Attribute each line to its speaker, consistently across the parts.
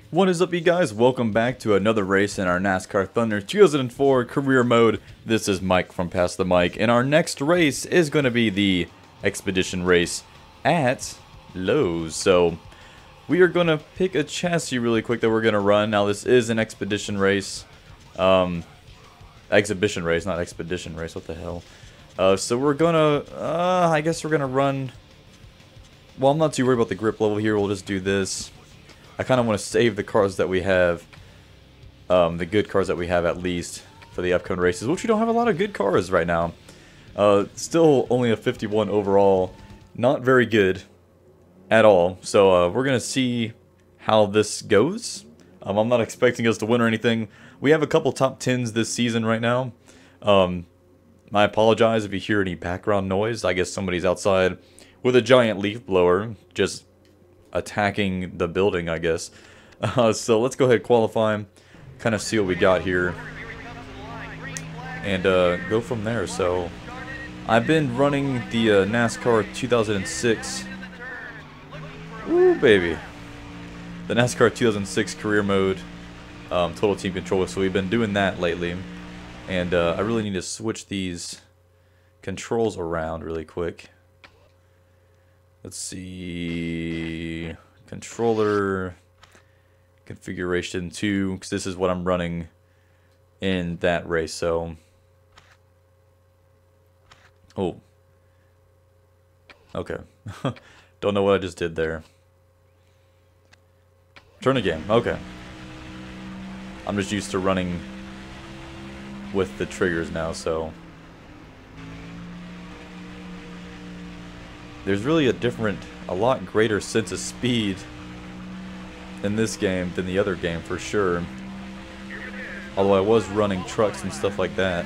Speaker 1: What is up, you guys? Welcome back to another race in our NASCAR Thunder 2004 career mode. This is Mike from Pass the Mic, and our next race is going to be the Expedition race at Lowe's. So we are going to pick a chassis really quick that we're going to run. Now this is an Expedition race, exhibition race, not Expedition race. What the hell? So we're gonna, I guess we're gonna run. Well, I'm not too worried about the grip level here. We'll just do this. I kind of want to save the cars that we have, the good cars that we have at least, for the upcoming races, which we don't have a lot of good cars right now. Still only a 51 overall, not very good at all. So we're going to see how this goes. I'm not expecting us to win or anything. We have a couple top 10s this season right now. I apologize if you hear any background noise. I guess somebody's outside with a giant leaf blower, just attacking the building, I guess. So let's go ahead and qualify, kind of see what we got here, and go from there. So I've been running the NASCAR 2006. Ooh, baby. The NASCAR 2006 career mode, total team control. So we've been doing that lately, and I really need to switch these controls around really quick. Let's see, controller configuration 2, because this is what I'm running in that race. So, oh, okay. Don't know what I just did there. Turn the game. Okay. I'm just used to running with the triggers now, so there's really a lot greater sense of speed in this game than the other game, for sure. Although I was running trucks and stuff like that,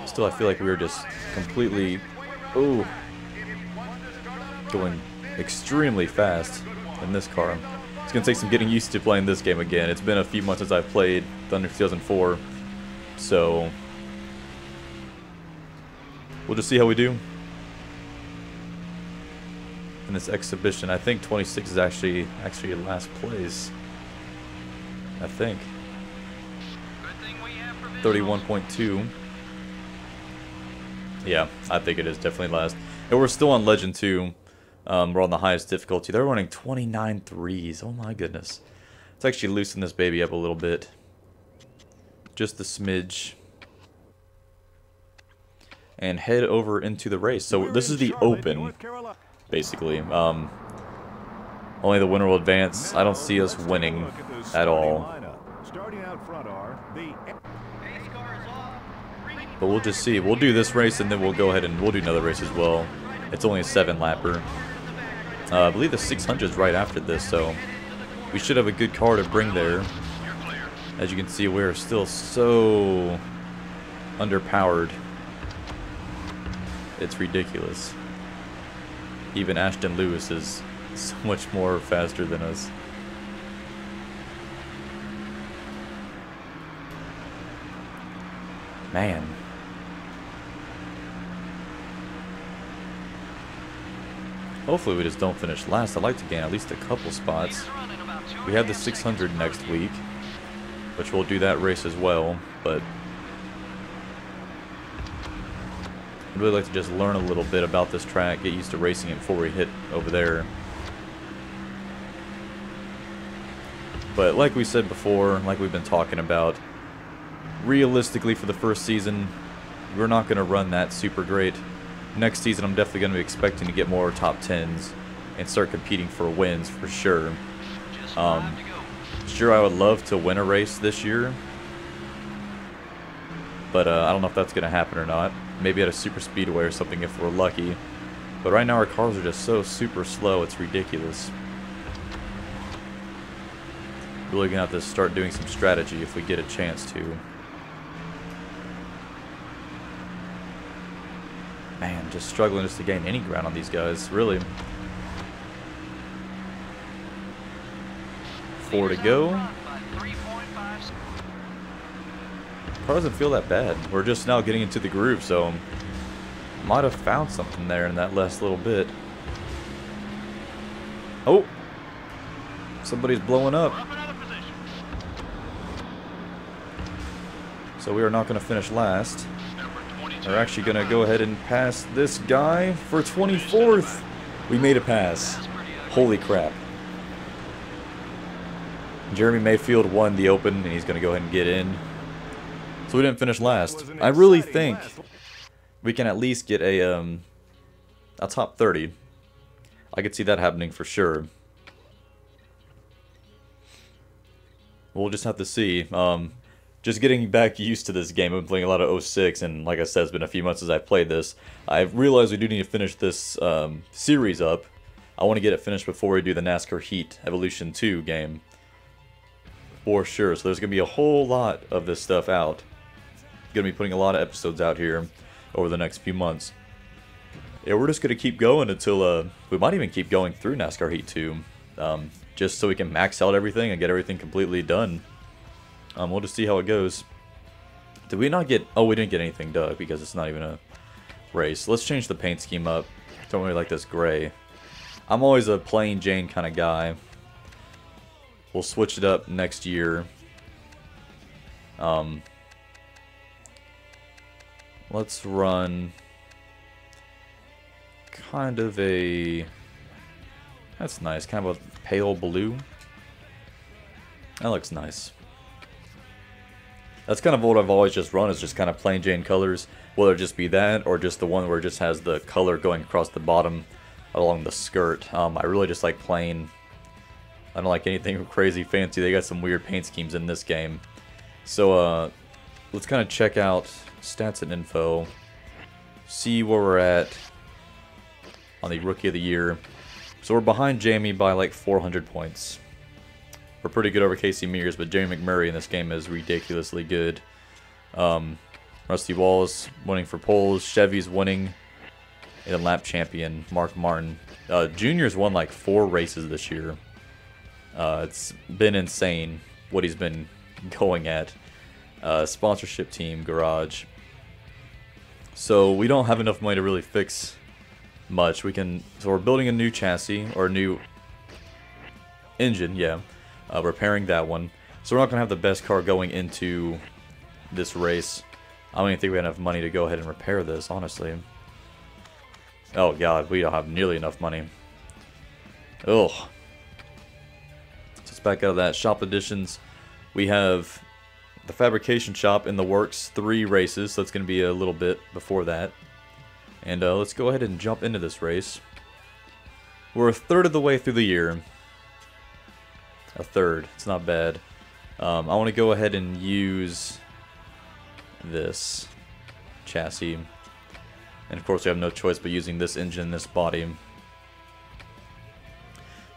Speaker 1: still I feel like we were just completely, going extremely fast in this car. It's going to take some getting used to playing this game again. It's been a few months since I've played Thunder 2004, so we'll just see how we do in this exhibition. I think 26 is actually last place. I think 31.2. Yeah, I think it is definitely last. And we're still on Legend 2. We're on the highest difficulty. They're running 29 threes. Oh my goodness. Let's actually loosen this baby up a little bit, just a smidge, and head over into the race. So this is the open, basically. Only the winner will advance. I don't see us winning at all, but we'll just see. We'll do this race, and then we'll go ahead and we'll do another race as well. It's only a 7-lapper. I believe the 600 is right after this, so we should have a good car to bring there. As you can see, we're still so underpowered. It's ridiculous. Even Ashton Lewis is so much more faster than us. Man. Hopefully we just don't finish last. I'd like to gain at least a couple spots. We have the 600 next week, which we'll do that race as well, but I'd really like to just learn a little bit about this track, get used to racing it before we hit over there. But like we said before, like we've been talking about, realistically for the first season, we're not going to run that super great. Next season I'm definitely going to be expecting to get more top 10s and start competing for wins for sure. Sure, I would love to win a race this year, but I don't know if that's going to happen or not. Maybe at a super speedway or something if we're lucky. But right now our cars are just so super slow, it's ridiculous. Really gonna have to start doing some strategy if we get a chance to. Man, just struggling just to gain any ground on these guys, really. 4 to go. Car doesn't feel that bad. We're just now getting into the groove, so might have found something there in that last little bit. Oh, Somebody's blowing up. So we are not going to finish last. We're actually going to go ahead and pass this guy for 24th. We made a pass. Holy crap. Jeremy Mayfield won the Open, and he's going to go ahead and get in. So we didn't finish last. I really think we can at least get a top 30. I could see that happening for sure. We'll just have to see. Just getting back used to this game. I've been playing a lot of 06, and like I said, it's been a few months since I've played this. I've realized we do need to finish this series up. I want to get it finished before we do the NASCAR Heat Evolution 2 game. For sure. So there's going to be a whole lot of this stuff out. Going to be putting a lot of episodes out here over the next few months. Yeah, we're just going to keep going until, we might even keep going through NASCAR Heat 2. Just so we can max out everything and get everything completely done. We'll just see how it goes. Did we not get... Oh, we didn't get anything dug because it's not even a race. Let's change the paint scheme up. Don't really like this gray. I'm always a plain Jane kind of guy. We'll switch it up next year. Let's run kind of a... That's nice. Kind of a pale blue. That looks nice. That's kind of what I've always just run, is just kind of plain Jane colors. Whether it just be that, or just the one where it just has the color going across the bottom along the skirt. I really just like plain. I don't like anything crazy fancy. They got some weird paint schemes in this game. So, let's kind of check out stats and info. See where we're at on the Rookie of the Year. So we're behind Jamie by like 400 points. We're pretty good over Casey Mears, but Jamie McMurray in this game is ridiculously good. Rusty Wallace winning for poles. Chevy's winning. And lap champion Mark Martin. Junior's won like 4 races this year. It's been insane what he's been going at. Sponsorship team, garage. So we don't have enough money to really fix much. So we're building a new chassis, or a new engine, yeah. Repairing that one. So we're not going to have the best car going into this race. I don't even think we have enough money to go ahead and repair this, honestly. Oh god, we don't have nearly enough money. Ugh. So let's back out of that. Shop additions. We have the fabrication shop in the works. 3 races, so it's going to be a little bit before that. And let's go ahead and jump into this race. We're a third of the way through the year. A third. It's not bad. I want to go ahead and use this chassis. And of course we have no choice but using this engine, this body.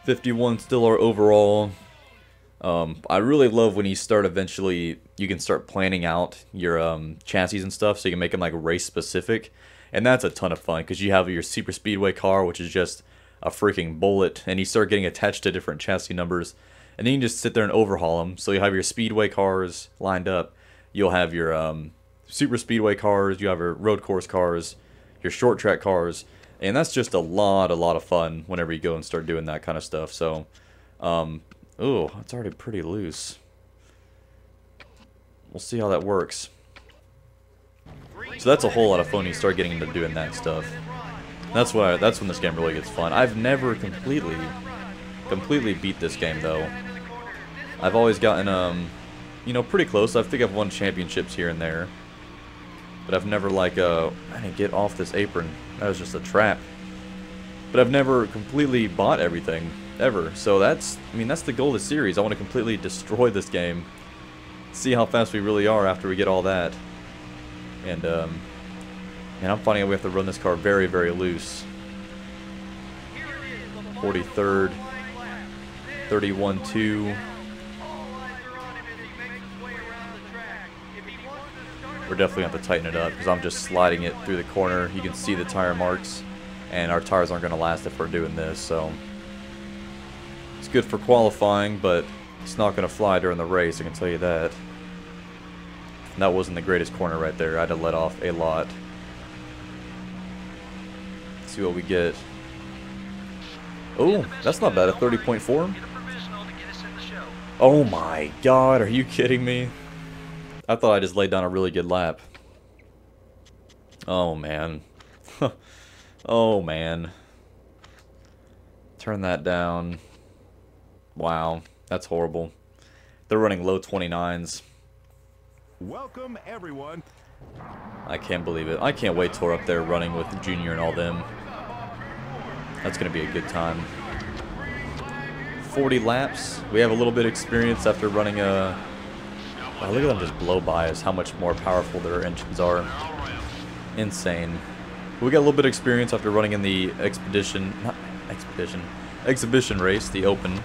Speaker 1: 51 still our overall. I really love when you start eventually, you can start planning out your chassis and stuff so you can make them like race specific. And that's a ton of fun because you have your super speedway car, which is just a freaking bullet, and you start getting attached to different chassis numbers. And then you can just sit there and overhaul them. So you have your speedway cars lined up. You'll have your super speedway cars. You have your road course cars, your short track cars. And that's just a lot of fun whenever you go and start doing that kind of stuff. So, oh, it's already pretty loose. We'll see how that works. So that's a whole lot of fun when you start getting into doing that stuff. That's when this game really gets fun. I've never completely beat this game though. I've always gotten you know, pretty close. I think I've won championships here and there, but I've never like I didn't get off this apron. That was just a trap. But I've never completely bought everything ever. So that's the goal of the series. I want to completely destroy this game. See how fast we really are after we get all that. And I'm finding out we have to run this car very, very loose. 43rd, 31-2. We're definitely going to have to tighten it up because I'm just sliding it through the corner. You can see the tire marks, and our tires aren't going to last if we're doing this. So it's good for qualifying, but it's not going to fly during the race, I can tell you that. And that wasn't the greatest corner right there. I had to let off a lot. Let's see what we get. Oh, that's not bad. A 30.4. Oh my god, are you kidding me? I thought I just laid down a really good lap. Oh man. Oh man. Turn that down. Wow, that's horrible. They're running low 29s.
Speaker 2: Welcome everyone.
Speaker 1: I can't believe it. I can't wait till we're up there running with Junior and all them. That's going to be a good time. 40 laps. We have a little bit of experience after running a... Wow, look at them just blow by us, how much more powerful their engines are. Insane. We got a little bit of experience after running in the exhibition race, the Open,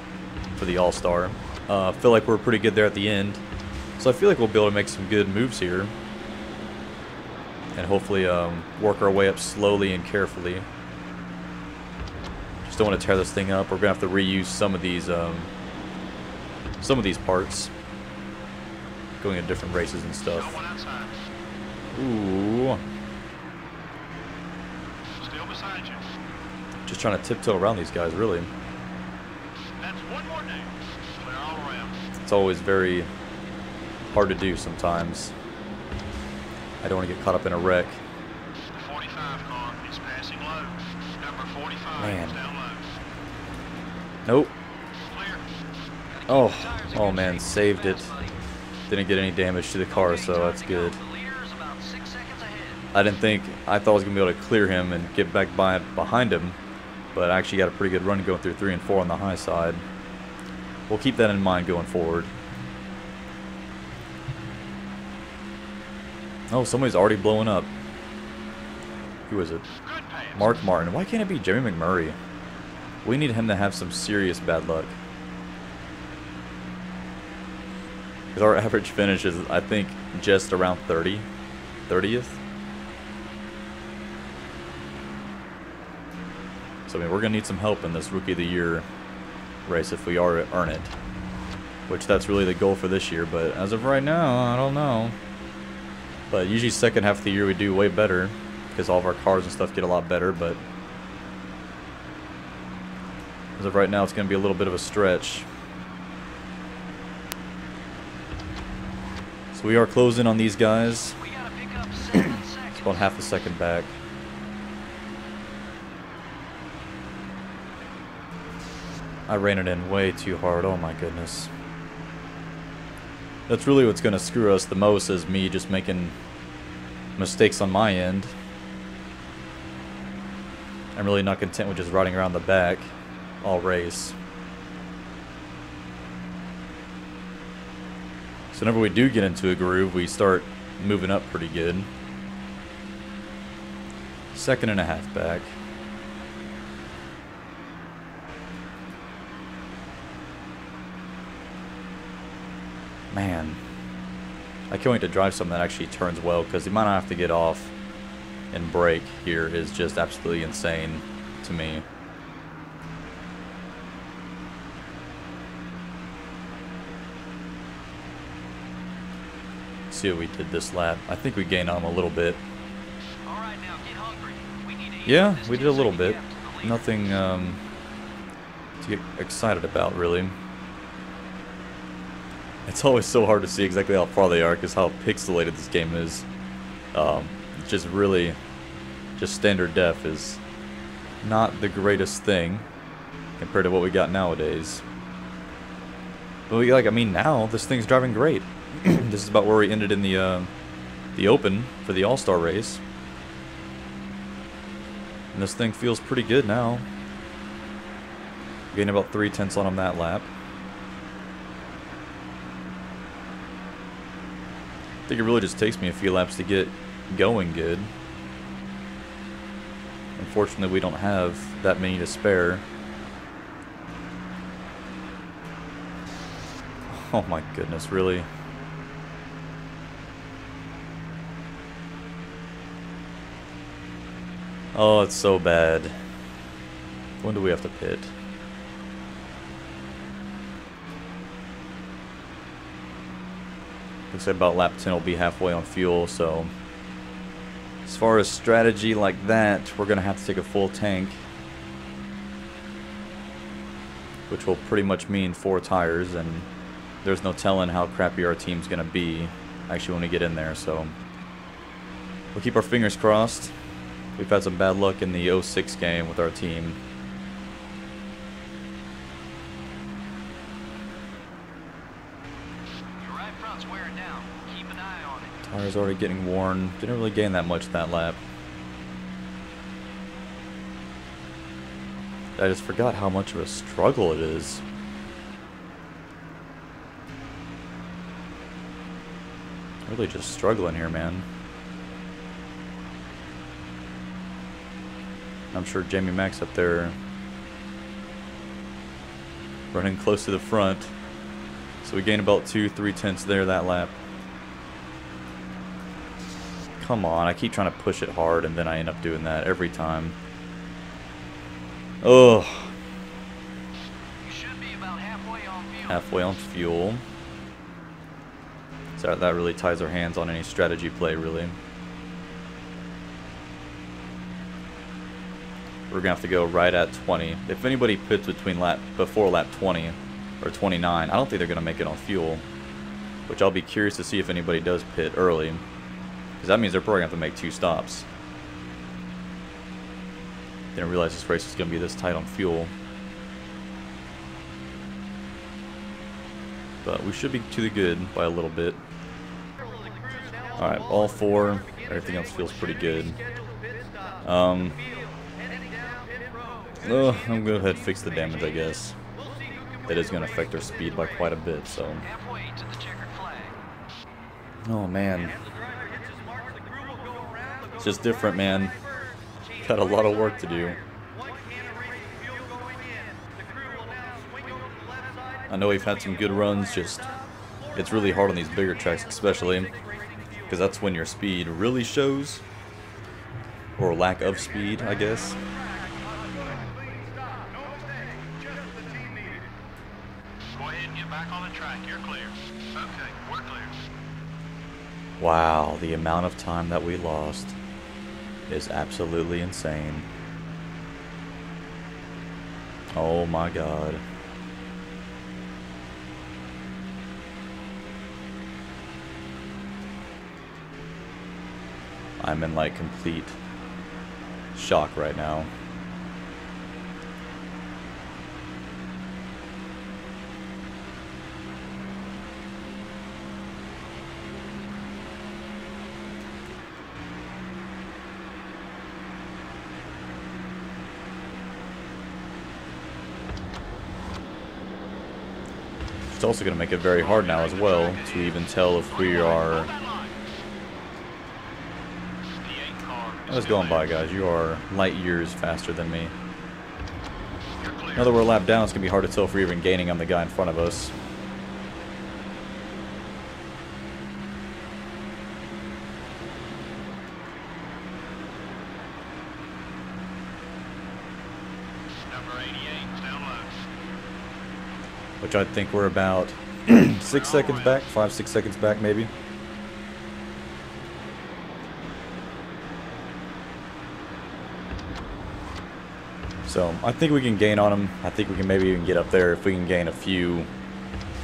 Speaker 1: for the All-Star. Feel like we're pretty good there at the end. So I feel like we'll be able to make some good moves here. And hopefully work our way up slowly and carefully. Just don't want to tear this thing up. We're going to have to reuse some of these parts. Going in different races and stuff. Ooh.
Speaker 2: Still beside you.
Speaker 1: Just trying to tiptoe around these guys, really.
Speaker 2: That's one more name. Clear all around.
Speaker 1: It's always very hard to do sometimes. I don't want to get caught up in a wreck.
Speaker 2: The 45 car is passing low. Number 45
Speaker 1: Man.
Speaker 2: is down low.
Speaker 1: Nope.
Speaker 2: Clear.
Speaker 1: Oh man, saved it. Didn't get any damage to the car, so that's good. I thought I was going to be able to clear him and get back behind him, but I actually got a pretty good run going through 3 and 4 on the high side. We'll keep that in mind going forward. Oh, somebody's already blowing up. Who is it? Mark Martin. Why can't it be Jimmy McMurray? We need him to have some serious bad luck. Because our average finish is, I think, just around 30th. So, I mean, we're going to need some help in this Rookie of the Year race if we are to earn it. Which, that's really the goal for this year. But as of right now, I don't know. But usually second half of the year we do way better. Because all of our cars and stuff get a lot better. But as of right now, it's going to be a little bit of a stretch. So we are closing on these guys. It's about half a second back. I ran it in way too hard. Oh my goodness. That's really what's going to screw us the most, is me just making mistakes on my end. I'm really not content with just riding around the back all race. So whenever we do get into a groove, we start moving up pretty good. 2.5 back. Man, I can't wait to drive something that actually turns well, because the amount I have to get off and brake here is just absolutely insane to me. Let's see what we did this lap. I think we gained on them a little bit.
Speaker 3: All right, now get hungry. We need
Speaker 1: Yeah, we did a little bit. Nothing to get excited about, really. It's always so hard to see exactly how far they are because how pixelated this game is. Just really, just standard def is not the greatest thing compared to what we got nowadays. But I mean, now this thing's driving great. This is about where we ended in the Open for the All-Star race. And this thing feels pretty good now. Gained about 0.3 on him that lap. I think it really just takes me a few laps to get going good. Unfortunately, we don't have that many to spare. Oh my goodness, really? Oh, it's so bad. When do we have to pit? Looks like about lap 10 will be halfway on fuel, so as far as strategy like that, we're going to have to take a full tank, which will pretty much mean 4 tires, and there's no telling how crappy our team's going to be actually when we get in there, so we'll keep our fingers crossed. We've had some bad luck in the 06 game with our team.
Speaker 3: Your right front's wearing down. Keep an eye on it.
Speaker 1: Tires already getting worn. Didn't really gain that much that lap. I just forgot how much of a struggle it is. Really just struggling here, man. I'm sure Jamie Mack's up there running close to the front. So we gained about 2-3 tenths there that lap. Come on, I keep trying to push it hard and then I end up doing that every time. Ugh.
Speaker 3: You should be about halfway on fuel.
Speaker 1: Halfway on fuel. So that really ties our hands on any strategy play, really. We're gonna have to go right at 20. If anybody pits before lap 20 or 29, I don't think they're gonna make it on fuel. Which I'll be curious to see if anybody does pit early, because that means they're probably gonna have to make 2 stops. Didn't realize this race was gonna be this tight on fuel. But we should be to the good by a little bit. Alright, all 4. Everything else feels pretty good. I'm gonna go ahead and fix the damage, I guess. That is gonna affect our speed by quite a bit, so.
Speaker 3: Halfway to the checkered flag.
Speaker 1: Oh man. It's just different, man. Got a lot of work to do. I know we've had some good runs, just it's really hard on these bigger tracks especially, because that's when your speed really shows, or lack of speed, I guess.
Speaker 2: Go ahead and get back on the track. You're clear. Okay, we're clear.
Speaker 1: Wow, the amount of time that we lost is absolutely insane. Oh my god. I'm in like complete shock right now. It's also going to make it very hard now as well to even tell if we are... How's it going by, guys? You are light years faster than me. Now that we're a lap down, it's going to be hard to tell if we're even gaining on the guy in front of us.
Speaker 2: Number 88, down low.
Speaker 1: Which I think we're about 6 seconds back, 5-6 seconds back maybe. So I think we can gain on him. I think we can maybe even get up there if we can gain a few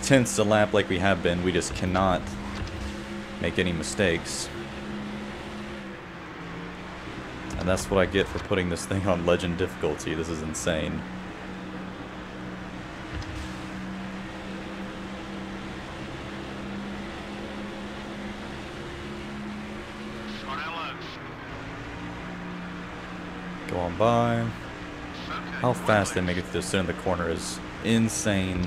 Speaker 1: tenths a lap like we have been. We just cannot make any mistakes. And that's what I get for putting this thing on legend difficulty. This is insane. Go on by. How fast they make it to the center of the corner is insane.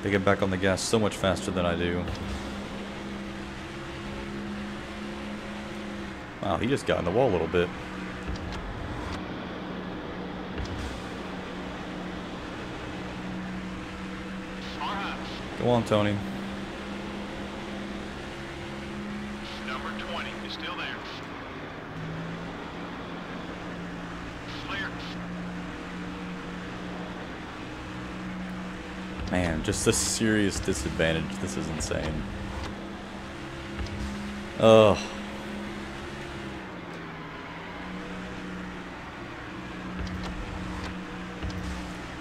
Speaker 1: They get back on the gas so much faster than I do. Wow, he just got in the wall a little bit. Go on, Tony.
Speaker 2: Number 20 is still there. Clear.
Speaker 1: Man, just a serious disadvantage. This is insane. Ugh.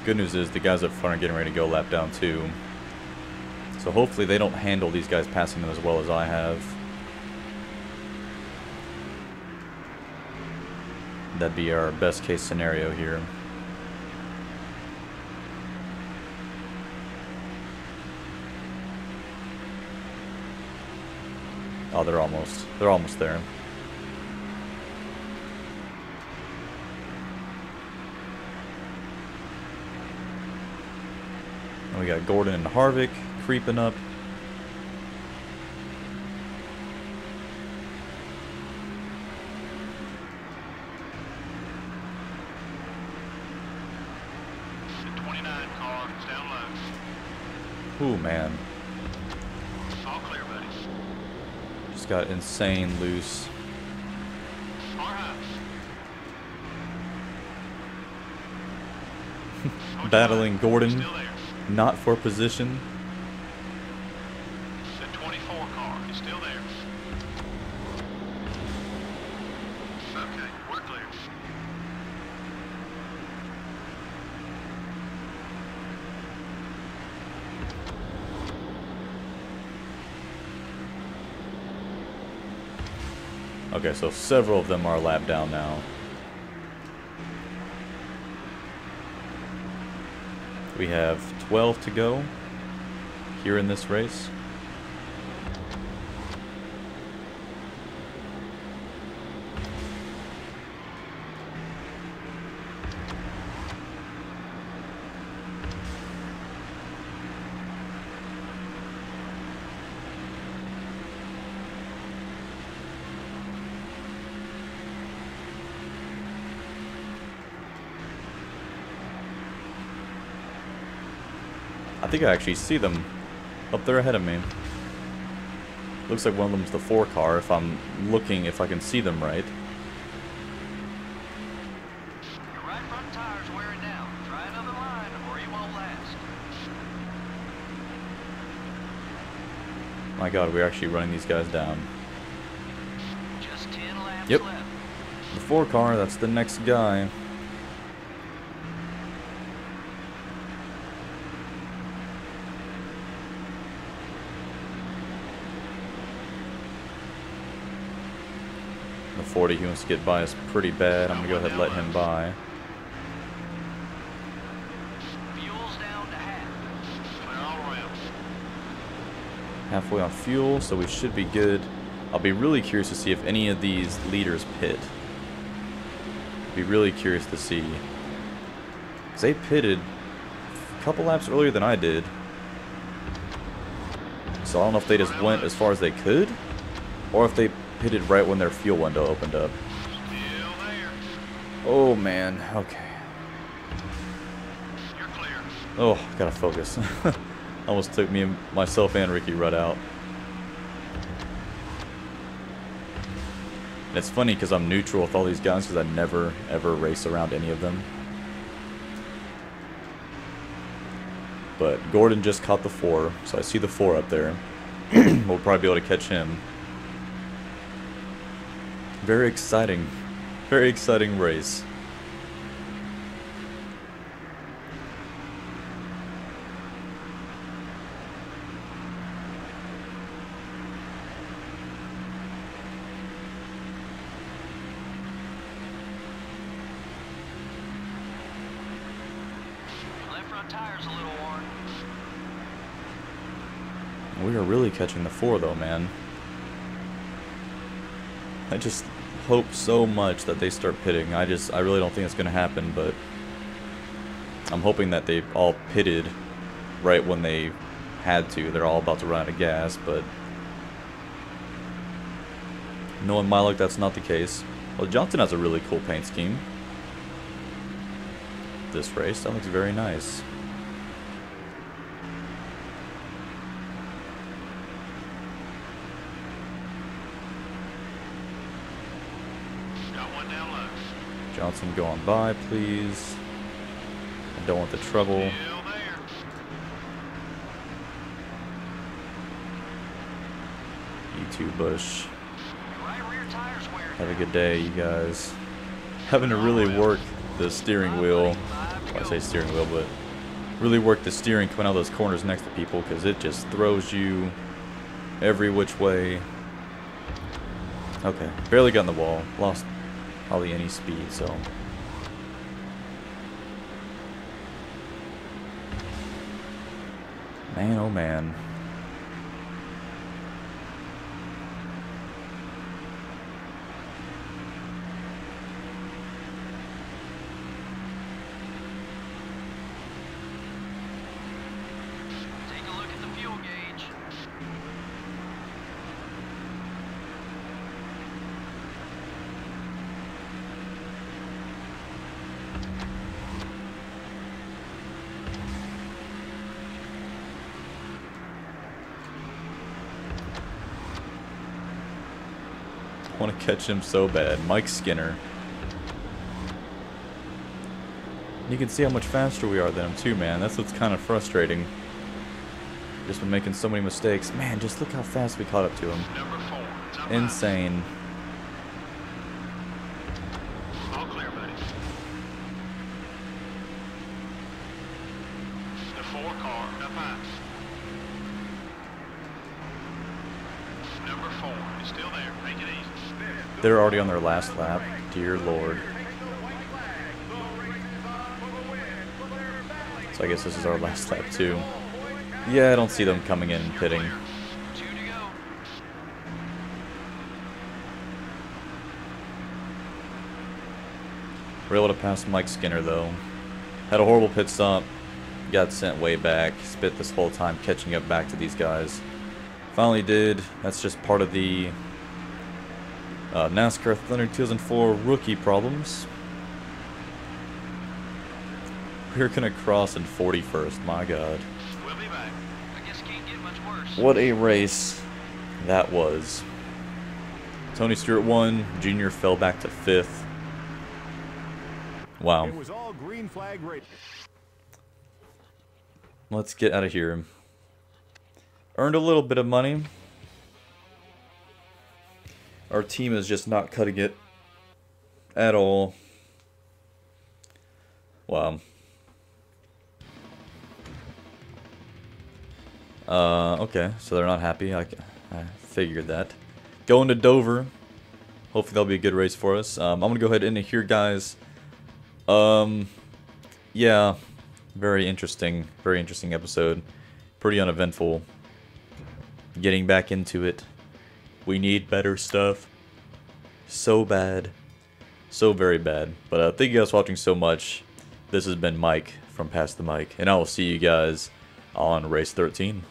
Speaker 1: Good news is the guys up front are getting ready to go lap down too. So hopefully they don't handle these guys passing them as well as I have. That'd be our best case scenario here. Oh, they're almost there. And we got Gordon and Harvick creeping up.
Speaker 2: The 29 car is down low.
Speaker 1: Ooh, man.
Speaker 2: All clear, buddy.
Speaker 1: Just got insane loose.
Speaker 2: Far high.
Speaker 1: Battling Gordon,
Speaker 2: Still there.
Speaker 1: not for position.
Speaker 2: The 24 car is still there. Okay, we're clear.
Speaker 1: Okay, so several of them are a lap down now. We have 12 to go here in this race. I think I actually see them up there ahead of me. Looks like one of them's the 4 car if I'm looking, if I can see them right.
Speaker 3: Your right front tire's wearing down. Try another line or you won't last.
Speaker 1: My god, we're actually running these guys down.
Speaker 3: Just 10 laps
Speaker 1: Yep.
Speaker 3: left.
Speaker 1: The 4 car, that's the next guy. The 40, he wants to get by us pretty bad. I'm gonna go ahead and let him by.
Speaker 3: Fuel's down to half.
Speaker 2: Clear all around.
Speaker 1: Halfway on fuel, so we should be good. I'll be really curious to see if any of these leaders pit. Be really curious to see. Because they pitted a couple laps earlier than I did. So I don't know if they just went as far as they could, or if they pitted right when their fuel window opened up.
Speaker 2: Still there.
Speaker 1: Oh man, okay.
Speaker 2: You're clear.
Speaker 1: Oh, gotta focus. Almost took me, myself and Ricky Rudd out. And it's funny because I'm neutral with all these guys because I never ever race around any of them. But Gordon just caught the 4, so I see the 4 up there. We'll probably be able to catch him. Very exciting. Very exciting race.
Speaker 3: Left front tire's a little worn.
Speaker 1: We are really catching the 4 though, man. I just hope so much that they start pitting. I really don't think it's going to happen, but I'm hoping that they all pitted right when they had to. They're all about to run out of gas, but knowing my luck, that's not the case. Well, Johnson has a really cool paint scheme. This race, that looks very nice.
Speaker 2: Got one down low.
Speaker 1: Johnson, go on by, please. I don't want the trouble.
Speaker 2: Still there.
Speaker 1: You too, Bush.
Speaker 3: Your right rear tire's wearing
Speaker 1: Have a
Speaker 3: down.
Speaker 1: good day, you guys. Having to really work the steering wheel. Well, I say steering wheel, but Really work the steering coming out of those corners next to people, because it just throws you every which way. Okay, barely got in the wall. Lost hardly any speed, so. Man, oh man.
Speaker 3: Take a look at the fuel gauge.
Speaker 1: I want to catch him so bad. Mike Skinner. You can see how much faster we are than him too, man. That's what's kind of frustrating. Just been making so many mistakes. Man, just look how fast we caught up to him.
Speaker 2: Number 4. It's up
Speaker 1: Insane.
Speaker 2: high. All clear, buddy. The 4 car up high. Number 4 is still there. Take it easy.
Speaker 1: They're already on their last lap. Dear Lord. So I guess this is our last lap too. Yeah, I don't see them coming in and pitting.
Speaker 3: 2 to go.
Speaker 1: We're able to pass Mike Skinner though. Had a horrible pit stop. Got sent way back. Spit this whole time catching up back to these guys. Finally did. That's just part of the NASCAR Thunder 2004 rookie problems. We're gonna cross in 41st. My God.
Speaker 2: We'll be back.
Speaker 3: I guess can't get much worse.
Speaker 1: What a race that was. Tony Stewart won. Junior fell back to 5th. Wow.
Speaker 4: It was all green flag race.
Speaker 1: Let's get out of here. Earned a little bit of money. Our team is just not cutting it at all. Wow. Okay, so they're not happy. I figured that. Going to Dover. Hopefully that'll be a good race for us. I'm going to go ahead and end it here, guys. Yeah, very interesting episode. Pretty uneventful. Getting back into it. We need better stuff. So bad. So very bad. But thank you guys for watching so much. This has been Mike from Pass the Mic. And I will see you guys on Race 13.